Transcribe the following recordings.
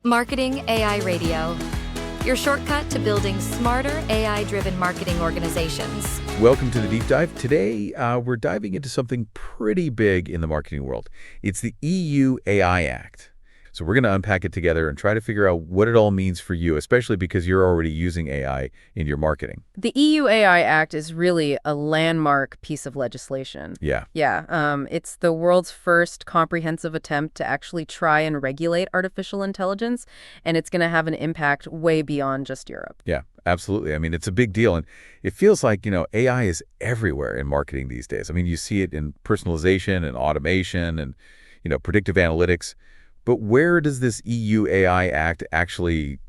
Marketing AI Radio, your shortcut to building smarter AI-driven marketing organizations. Welcome to the Deep Dive. Today, we're diving into something pretty big in the marketing world. It's the EU AI Act. So we're going to unpack it together and try to figure out what it all means for you, especially because you're already using AI in your marketing. The EU AI Act is really a landmark piece of legislation. Yeah. It's the world's first comprehensive attempt to actually try and regulate artificial intelligence, and it's going to have an impact way beyond just Europe. Yeah, absolutely. I mean, it's a big deal, and it feels like, AI is everywhere in marketing these days. I mean, you see it in personalization and automation and, predictive analytics. But where does this EU AI Act actually,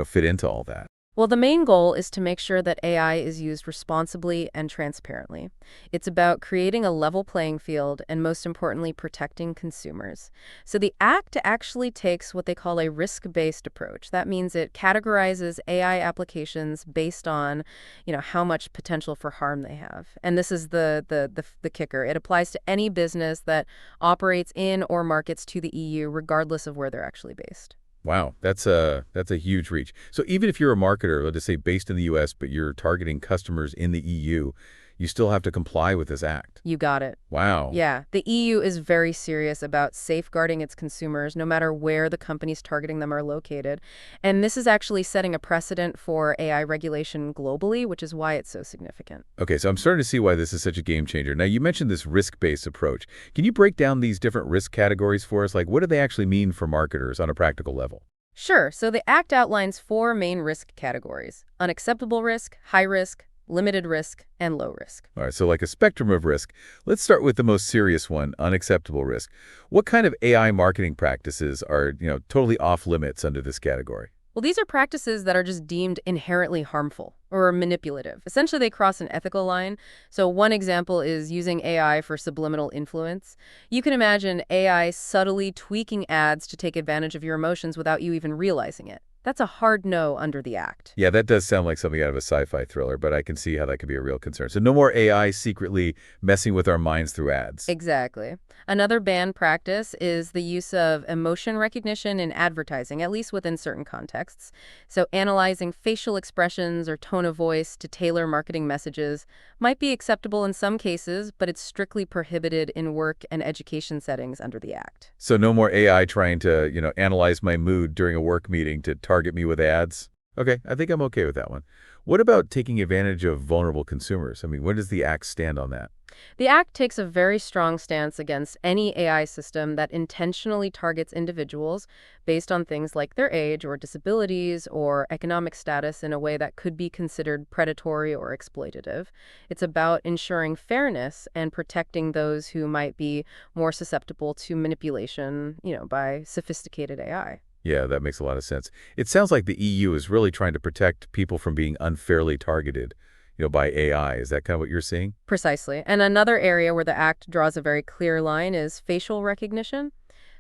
fit into all that? Well, the main goal is to make sure that AI is used responsibly and transparently. It's about creating a level playing field and, most importantly, protecting consumers. So the Act actually takes what they call a risk-based approach. That means it categorizes AI applications based on, how much potential for harm they have. And this is the kicker. It applies to any business that operates in or markets to the EU, regardless of where they're actually based. Wow, that's a huge reach. So even if you're a marketer, let's just say based in the U.S., but you're targeting customers in the EU, you still have to comply with this act. You got it. Wow. Yeah, the EU is very serious about safeguarding its consumers, no matter where the companies targeting them are located. And this is actually setting a precedent for AI regulation globally, which is why it's so significant. Okay, so I'm starting to see why this is such a game changer. Now, you mentioned this risk-based approach. Can you break down these different risk categories for us? Like, what do they actually mean for marketers on a practical level? Sure. So the Act outlines 4 main risk categories: unacceptable risk, high risk, limited risk, and low risk. All right, so like a spectrum of risk. Let's start with the most serious one, unacceptable risk. What kind of AI marketing practices are, totally off limits under this category? Well, these are practices that are just deemed inherently harmful or manipulative. Essentially, they cross an ethical line. So one example is using AI for subliminal influence. You can imagine AI subtly tweaking ads to take advantage of your emotions without you even realizing it. That's a hard no under the Act. Yeah, that does sound like something out of a sci-fi thriller, but I can see how that could be a real concern. So no more AI secretly messing with our minds through ads. Exactly. Another banned practice is the use of emotion recognition in advertising, at least within certain contexts. So analyzing facial expressions or tone of voice to tailor marketing messages might be acceptable in some cases, but it's strictly prohibited in work and education settings under the Act. So no more AI trying to, analyze my mood during a work meeting to target me with ads? Okay, I think I'm okay with that one. What about taking advantage of vulnerable consumers? I mean, where does the Act stand on that? The Act takes a very strong stance against any AI system that intentionally targets individuals based on things like their age or disabilities or economic status in a way that could be considered predatory or exploitative. It's about ensuring fairness and protecting those who might be more susceptible to manipulation, by sophisticated AI. Yeah, that makes a lot of sense. It sounds like the EU is really trying to protect people from being unfairly targeted, by AI. Is that kind of what you're seeing? Precisely. And another area where the Act draws a very clear line is facial recognition.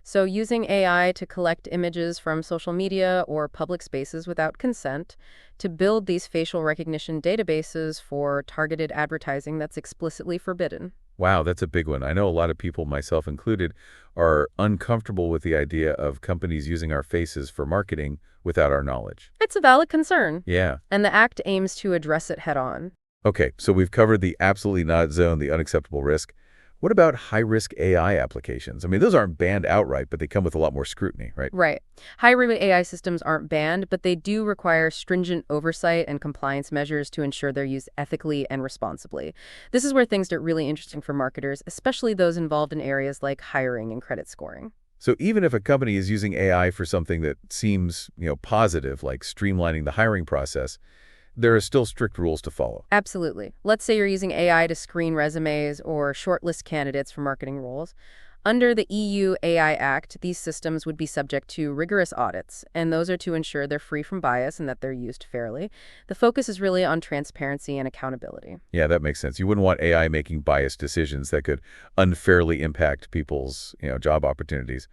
So using AI to collect images from social media or public spaces without consent to build these facial recognition databases for targeted advertising that's explicitly forbidden. Wow, that's a big one. I know a lot of people, myself included, are uncomfortable with the idea of companies using our faces for marketing without our knowledge. It's a valid concern. Yeah. And the Act aims to address it head on. Okay, so we've covered the absolutely not zone, the unacceptable risk. What about high-risk AI applications? I mean, those aren't banned outright, but they come with a lot more scrutiny, right? Right. High-risk AI systems aren't banned, but they do require stringent oversight and compliance measures to ensure they're used ethically and responsibly. This is where things get really interesting for marketers, especially those involved in areas like hiring and credit scoring. So even if a company is using AI for something that seems, positive, like streamlining the hiring process, there are still strict rules to follow. Absolutely. Let's say you're using AI to screen resumes or shortlist candidates for marketing roles. Under the EU AI Act, these systems would be subject to rigorous audits, and those are to ensure they're free from bias and that they're used fairly. The focus is really on transparency and accountability. Yeah, that makes sense. You wouldn't want AI making biased decisions that could unfairly impact people's, job opportunities.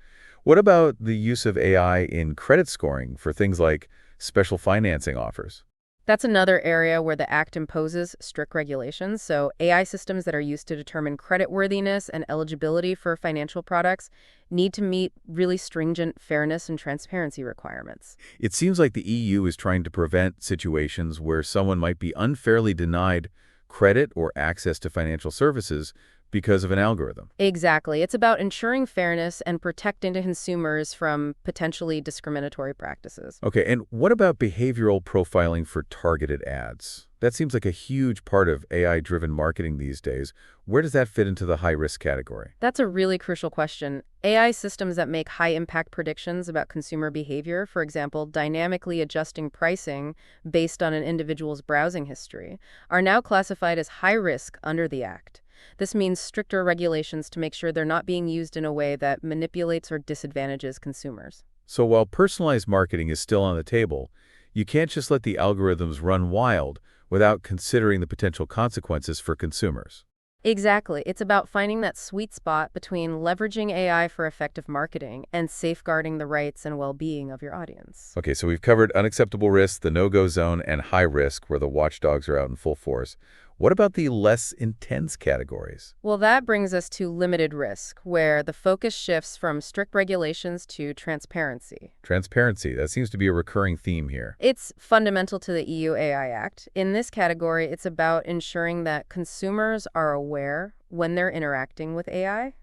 What about the use of AI in credit scoring for things like special financing offers? That's another area where the Act imposes strict regulations. So AI systems that are used to determine creditworthiness and eligibility for financial products need to meet really stringent fairness and transparency requirements. It seems like the EU is trying to prevent situations where someone might be unfairly denied credit or access to financial services because of an algorithm. Exactly. It's about ensuring fairness and protecting the consumers from potentially discriminatory practices. Okay, and what about behavioral profiling for targeted ads? That seems like a huge part of AI-driven marketing these days. Where does that fit into the high-risk category? That's a really crucial question. AI systems that make high-impact predictions about consumer behavior, for example, dynamically adjusting pricing based on an individual's browsing history, are now classified as high risk under the Act. This means stricter regulations to make sure they're not being used in a way that manipulates or disadvantages consumers. So while personalized marketing is still on the table, you can't just let the algorithms run wild without considering the potential consequences for consumers. Exactly. It's about finding that sweet spot between leveraging AI for effective marketing and safeguarding the rights and well-being of your audience. Okay, so we've covered unacceptable risk, the no-go zone, and high risk, where the watchdogs are out in full force. What about the less intense categories? Well, that brings us to limited risk, where the focus shifts from strict regulations to transparency. Transparency, that seems to be a recurring theme here. It's fundamental to the EU AI Act. In this category, it's about ensuring that consumers are aware when they're interacting with AI,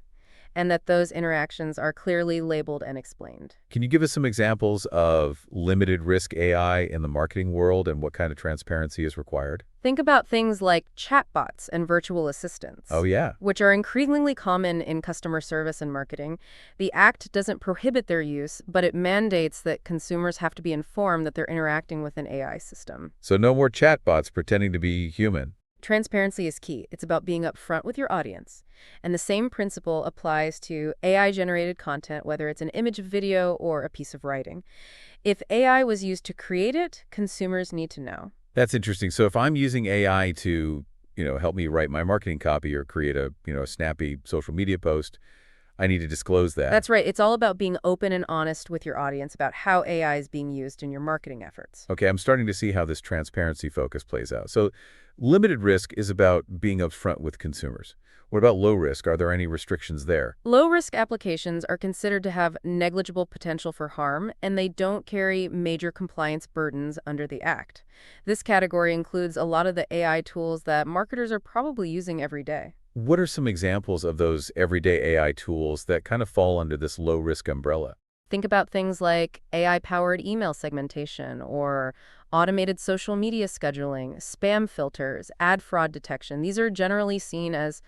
and that those interactions are clearly labeled and explained. Can you give us some examples of limited risk AI in the marketing world and what kind of transparency is required? Think about things like chatbots and virtual assistants. Oh, yeah. Which are increasingly common in customer service and marketing. The Act doesn't prohibit their use, but it mandates that consumers have to be informed that they're interacting with an AI system. So no more chatbots pretending to be human. Transparency is key. It's about being upfront with your audience. And the same principle applies to AI-generated content, whether it's an image, video, or a piece of writing. If AI was used to create it, consumers need to know. That's interesting. So if I'm using AI to, help me write my marketing copy or create a snappy social media post, I need to disclose that. That's right. It's all about being open and honest with your audience about how AI is being used in your marketing efforts. Okay, I'm starting to see how this transparency focus plays out. So limited risk is about being upfront with consumers. What about low risk? Are there any restrictions there? Low-risk applications are considered to have negligible potential for harm, and they don't carry major compliance burdens under the Act. This category includes a lot of the AI tools that marketers are probably using every day. What are some examples of those everyday AI tools that kind of fall under this low-risk umbrella? Think about things like AI-powered email segmentation or automated social media scheduling, spam filters, ad fraud detection. These are generally seen as,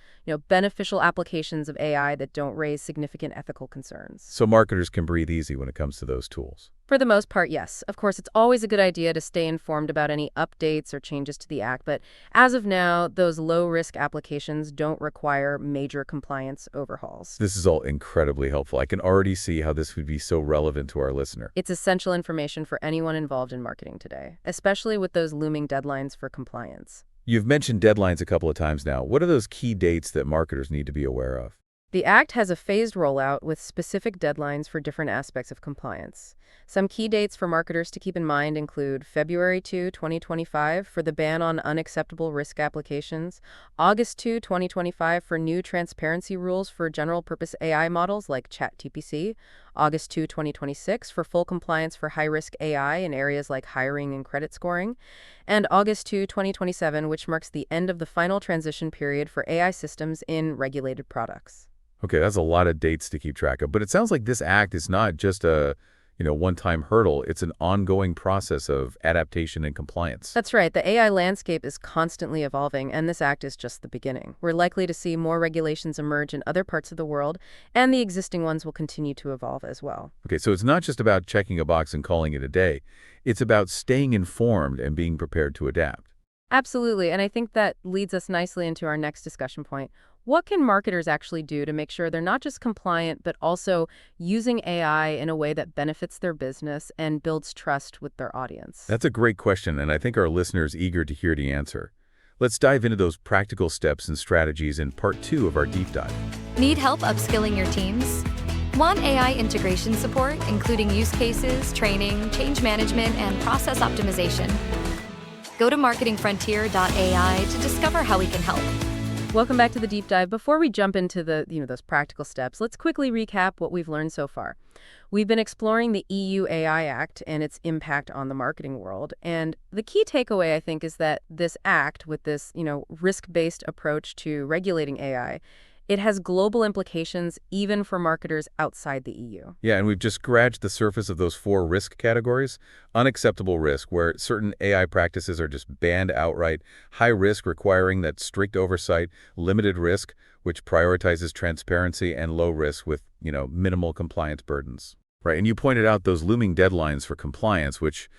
beneficial applications of AI that don't raise significant ethical concerns. So marketers can breathe easy when it comes to those tools. For the most part, yes. Of course, it's always a good idea to stay informed about any updates or changes to the Act, but as of now, those low-risk applications don't require major compliance overhauls. This is all incredibly helpful. I can already see how this would be so relevant to our listener. It's essential information for anyone involved in marketing today, especially with those looming deadlines for compliance. You've mentioned deadlines a couple of times now. What are those key dates that marketers need to be aware of? The Act has a phased rollout with specific deadlines for different aspects of compliance. Some key dates for marketers to keep in mind include February 2, 2025 for the ban on unacceptable risk applications, August 2, 2025 for new transparency rules for general-purpose AI models like ChatGPT, August 2, 2026 for full compliance for high-risk AI in areas like hiring and credit scoring, and August 2, 2027, which marks the end of the final transition period for AI systems in regulated products. Okay, that's a lot of dates to keep track of. But it sounds like this act is not just a, one-time hurdle. It's an ongoing process of adaptation and compliance. That's right. The AI landscape is constantly evolving, and this act is just the beginning. We're likely to see more regulations emerge in other parts of the world, and the existing ones will continue to evolve as well. Okay, so it's not just about checking a box and calling it a day. It's about staying informed and being prepared to adapt. Absolutely, and I think that leads us nicely into our next discussion point. What can marketers actually do to make sure they're not just compliant, but also using AI in a way that benefits their business and builds trust with their audience? That's a great question, and I think our listeners are eager to hear the answer. Let's dive into those practical steps and strategies in part 2 of our deep dive. Need help upskilling your teams? Want AI integration support, including use cases, training, change management, and process optimization? Go to marketingfrontier.ai to discover how we can help. Welcome back to the deep dive. Before we jump into those practical steps, let's quickly recap what we've learned so far. We've been exploring the EU AI Act and its impact on the marketing world. And the key takeaway, I think, is that this act, with this, risk-based approach to regulating AI, it has global implications even for marketers outside the EU. Yeah, and we've just scratched the surface of those 4 risk categories. Unacceptable risk, where certain AI practices are just banned outright. High risk, requiring that strict oversight. Limited risk, which prioritizes transparency. And low risk with, minimal compliance burdens. Right, and you pointed out those looming deadlines for compliance, which,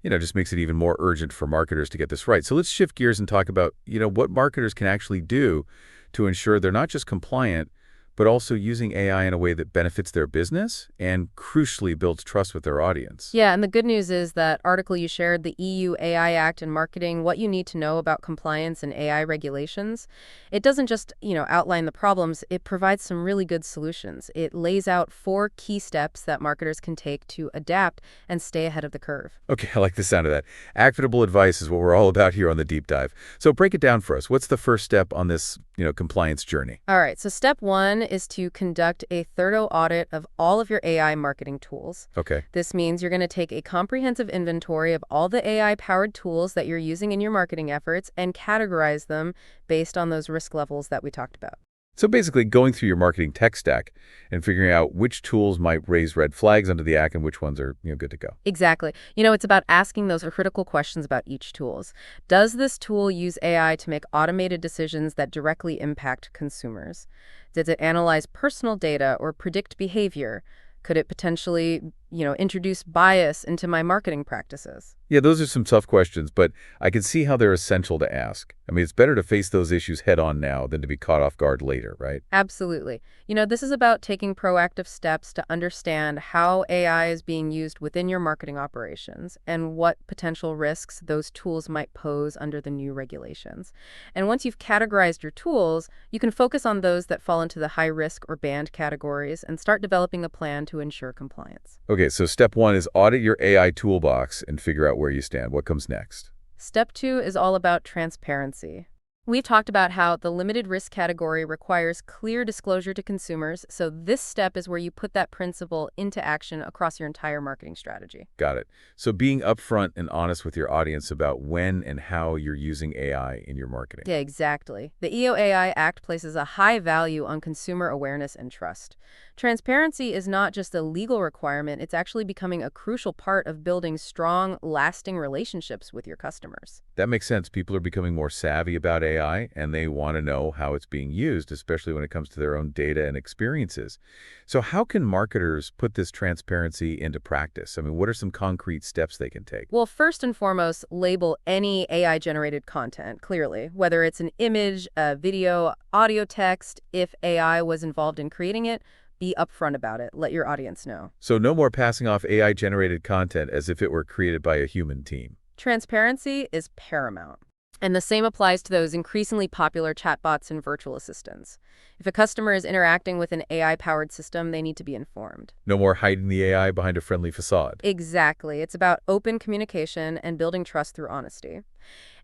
just makes it even more urgent for marketers to get this right. So let's shift gears and talk about, what marketers can actually do to ensure they're not just compliant, but also using AI in a way that benefits their business and, crucially, builds trust with their audience. Yeah, and the good news is that article you shared, the EU AI Act and Marketing, What You Need to Know About Compliance and AI Regulations, it doesn't just, outline the problems, it provides some really good solutions. It lays out 4 key steps that marketers can take to adapt and stay ahead of the curve. Okay, I like the sound of that. Actionable advice is what we're all about here on the Deep Dive. So break it down for us. What's the first step on this, compliance journey? All right, so step 1 is to conduct a thorough audit of all of your AI marketing tools. Okay. This means you're going to take a comprehensive inventory of all the AI-powered tools that you're using in your marketing efforts and categorize them based on those risk levels that we talked about. So basically going through your marketing tech stack and figuring out which tools might raise red flags under the act and which ones are, good to go. Exactly. It's about asking those critical questions about each tool. Does this tool use AI to make automated decisions that directly impact consumers? Does it analyze personal data or predict behavior? Could it potentially, introduce bias into my marketing practices? Yeah, those are some tough questions, but I can see how they're essential to ask. I mean, it's better to face those issues head on now than to be caught off guard later, right? Absolutely. This is about taking proactive steps to understand how AI is being used within your marketing operations and what potential risks those tools might pose under the new regulations. And once you've categorized your tools, you can focus on those that fall into the high risk or banned categories and start developing a plan to ensure compliance. Okay, so step 1 is audit your AI toolbox and figure out where you stand. What comes next? Step 2 is all about transparency. We've talked about how the limited risk category requires clear disclosure to consumers, so this step is where you put that principle into action across your entire marketing strategy. Got it. So being upfront and honest with your audience about when and how you're using AI in your marketing. Yeah, exactly. The EOAI Act places a high value on consumer awareness and trust. Transparency is not just a legal requirement, it's actually becoming a crucial part of building strong, lasting relationships with your customers. That makes sense. People are becoming more savvy about AI, and they want to know how it's being used, especially when it comes to their own data and experiences. So how can marketers put this transparency into practice? I mean, what are some concrete steps they can take? Well, first and foremost, label any AI-generated content clearly, whether it's an image, a video, audio, text. If AI was involved in creating it, be upfront about it. Let your audience know. So no more passing off AI-generated content as if it were created by a human team. Transparency is paramount. And the same applies to those increasingly popular chatbots and virtual assistants. If a customer is interacting with an AI-powered system, they need to be informed. No more hiding the AI behind a friendly facade. Exactly. It's about open communication and building trust through honesty.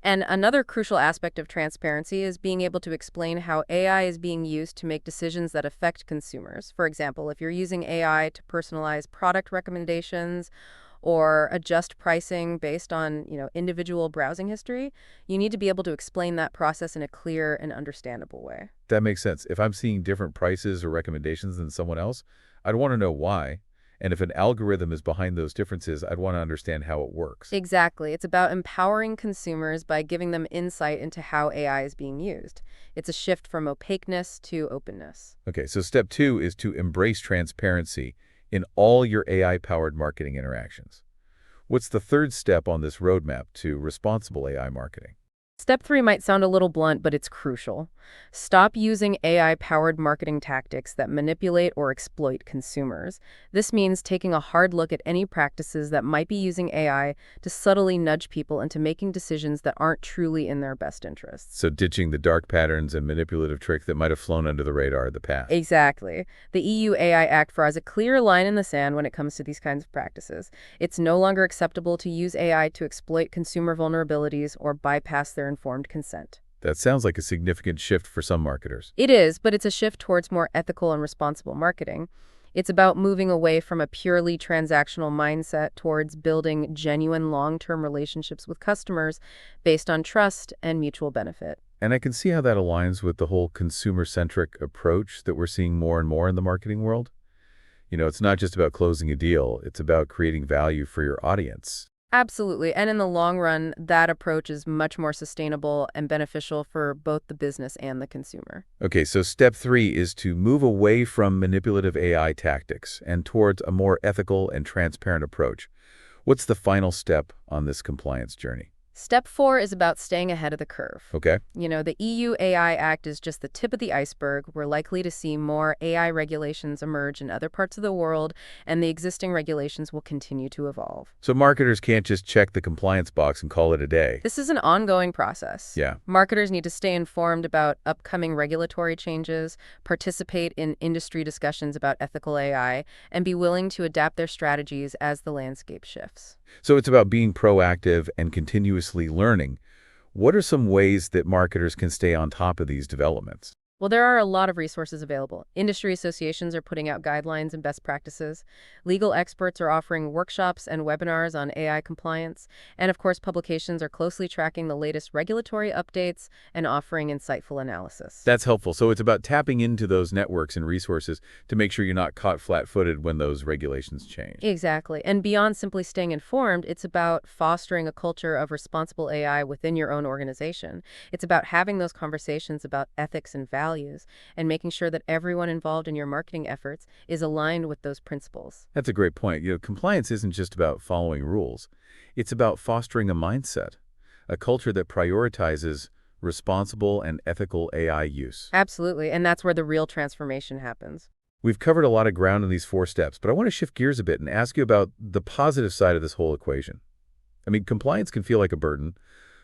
And another crucial aspect of transparency is being able to explain how AI is being used to make decisions that affect consumers. For example, if you're using AI to personalize product recommendations or adjust pricing based on, individual browsing history, you need to be able to explain that process in a clear and understandable way. That makes sense. If I'm seeing different prices or recommendations than someone else, I'd want to know why. And if an algorithm is behind those differences, I'd want to understand how it works. Exactly. It's about empowering consumers by giving them insight into how AI is being used. It's a shift from opaqueness to openness. Okay, so step 2 is to embrace transparency in all your AI-powered marketing interactions. What's the third step on this roadmap to responsible AI marketing? Step 3 might sound a little blunt, but it's crucial. Stop using AI-powered marketing tactics that manipulate or exploit consumers. This means taking a hard look at any practices that might be using AI to subtly nudge people into making decisions that aren't truly in their best interests. So ditching the dark patterns and manipulative tricks that might have flown under the radar in the past. Exactly. The EU AI Act draws a clear line in the sand when it comes to these kinds of practices. It's no longer acceptable to use AI to exploit consumer vulnerabilities or bypass their informed consent. That sounds like a significant shift for some marketers. It is, but it's a shift towards more ethical and responsible marketing. It's about moving away from a purely transactional mindset towards building genuine long-term relationships with customers based on trust and mutual benefit. And I can see how that aligns with the whole consumer-centric approach that we're seeing more and more in the marketing world. It's not just about closing a deal, it's about creating value for your audience. Absolutely. And in the long run, that approach is much more sustainable and beneficial for both the business and the consumer. Okay, so step 3 is to move away from manipulative AI tactics and towards a more ethical and transparent approach. What's the final step on this compliance journey? Step 4 is about staying ahead of the curve. Okay. The EU AI Act is just the tip of the iceberg. We're likely to see more AI regulations emerge in other parts of the world, and the existing regulations will continue to evolve. So marketers can't just check the compliance box and call it a day. This is an ongoing process. Yeah. Marketers need to stay informed about upcoming regulatory changes, participate in industry discussions about ethical AI, and be willing to adapt their strategies as the landscape shifts. So it's about being proactive and continuously learning. What are some ways that marketers can stay on top of these developments? Well, there are a lot of resources available. Industry associations are putting out guidelines and best practices. Legal experts are offering workshops and webinars on AI compliance. And of course, publications are closely tracking the latest regulatory updates and offering insightful analysis. That's helpful. So it's about tapping into those networks and resources to make sure you're not caught flat-footed when those regulations change. Exactly. And beyond simply staying informed, it's about fostering a culture of responsible AI within your own organization. It's about having those conversations about ethics and values and making sure that everyone involved in your marketing efforts is aligned with those principles. That's a great point. Compliance isn't just about following rules. It's about fostering a mindset, a culture that prioritizes responsible and ethical AI use. Absolutely. And that's where the real transformation happens. We've covered a lot of ground in these 4 steps, but I want to shift gears a bit and ask you about the positive side of this whole equation. I mean, compliance can feel like a burden,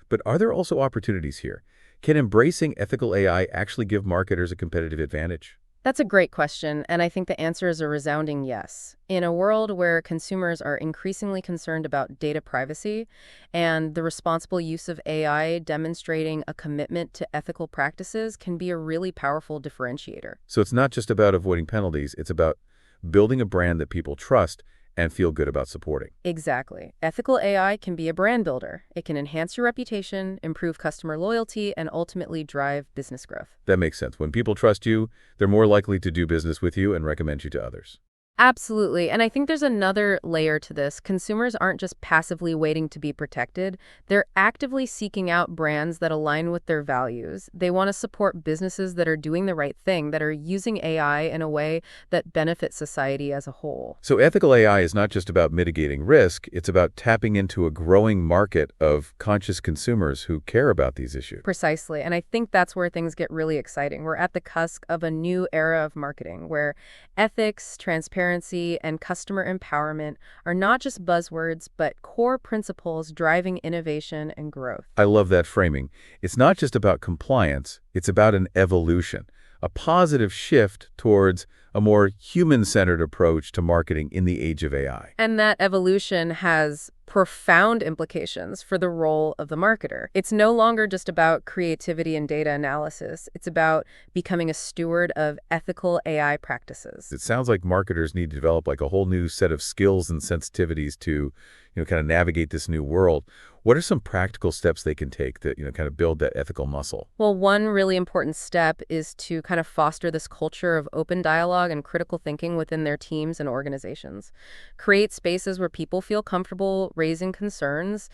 but are there also opportunities here? Can embracing ethical AI actually give marketers a competitive advantage? That's a great question, and I think the answer is a resounding yes. In a world where consumers are increasingly concerned about data privacy and the responsible use of AI, demonstrating a commitment to ethical practices can be a really powerful differentiator. So it's not just about avoiding penalties, it's about building a brand that people trust and feel good about supporting. Exactly. Ethical AI can be a brand builder. It can enhance your reputation, improve customer loyalty, and ultimately drive business growth. That makes sense. When people trust you, they're more likely to do business with you and recommend you to others. Absolutely. And I think there's another layer to this. Consumers aren't just passively waiting to be protected. They're actively seeking out brands that align with their values. They want to support businesses that are doing the right thing, that are using AI in a way that benefits society as a whole. So ethical AI is not just about mitigating risk, it's about tapping into a growing market of conscious consumers who care about these issues. Precisely. And I think that's where things get really exciting. We're at the cusp of a new era of marketing where ethics, transparency, and customer empowerment are not just buzzwords, but core principles driving innovation and growth. I love that framing. It's not just about compliance, it's about an evolution, a positive shift towards a more human-centered approach to marketing in the age of AI. And that evolution has profound implications for the role of the marketer. It's no longer just about creativity and data analysis. It's about becoming a steward of ethical AI practices. It sounds like marketers need to develop like a whole new set of skills and sensitivities to, kind of navigate this new world. What are some practical steps they can take that, kind of build that ethical muscle? Well, one really important step is to kind of foster this culture of open dialogue and critical thinking within their teams and organizations. Create spaces where people feel comfortable raising concerns,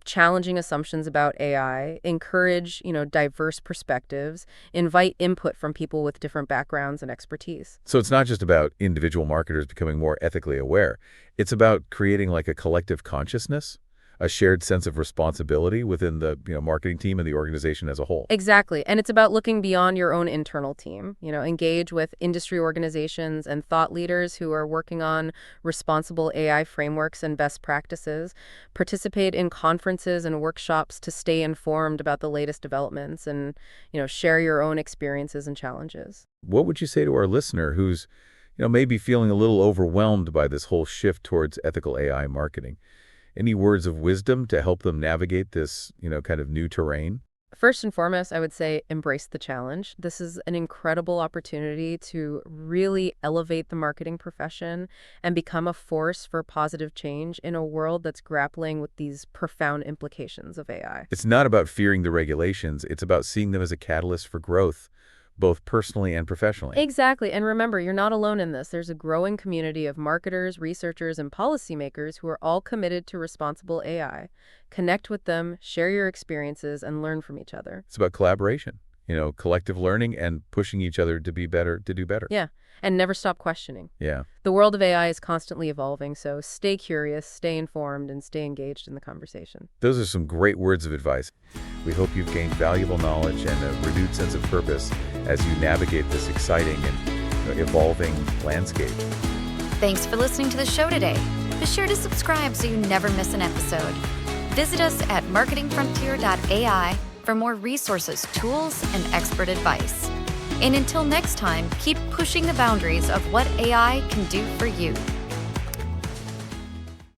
challenging assumptions about AI, encourage, diverse perspectives, invite input from people with different backgrounds and expertise. So it's not just about individual marketers becoming more ethically aware. It's about creating like a collective consciousness, a shared sense of responsibility within the marketing team and the organization as a whole. Exactly. And it's about looking beyond your own internal team. Engage with industry organizations and thought leaders who are working on responsible AI frameworks and best practices. Participate in conferences and workshops to stay informed about the latest developments and, share your own experiences and challenges. What would you say to our listener who's maybe feeling a little overwhelmed by this whole shift towards ethical AI marketing? Any words of wisdom to help them navigate this, kind of new terrain? First and foremost, I would say embrace the challenge. This is an incredible opportunity to really elevate the marketing profession and become a force for positive change in a world that's grappling with these profound implications of AI. It's not about fearing the regulations. It's about seeing them as a catalyst for growth, both personally and professionally. Exactly. And remember, you're not alone in this. There's a growing community of marketers, researchers, and policymakers who are all committed to responsible AI. Connect with them, share your experiences, and learn from each other. It's about collaboration, collective learning and pushing each other to be better, to do better. Yeah. And never stop questioning. Yeah. The world of AI is constantly evolving, so stay curious, stay informed, and stay engaged in the conversation. Those are some great words of advice. We hope you've gained valuable knowledge and a renewed sense of purpose as you navigate this exciting and evolving landscape. Thanks for listening to the show today. Be sure to subscribe so you never miss an episode. Visit us at marketingfrontier.ai for more resources, tools, and expert advice. And until next time, keep pushing the boundaries of what AI can do for you.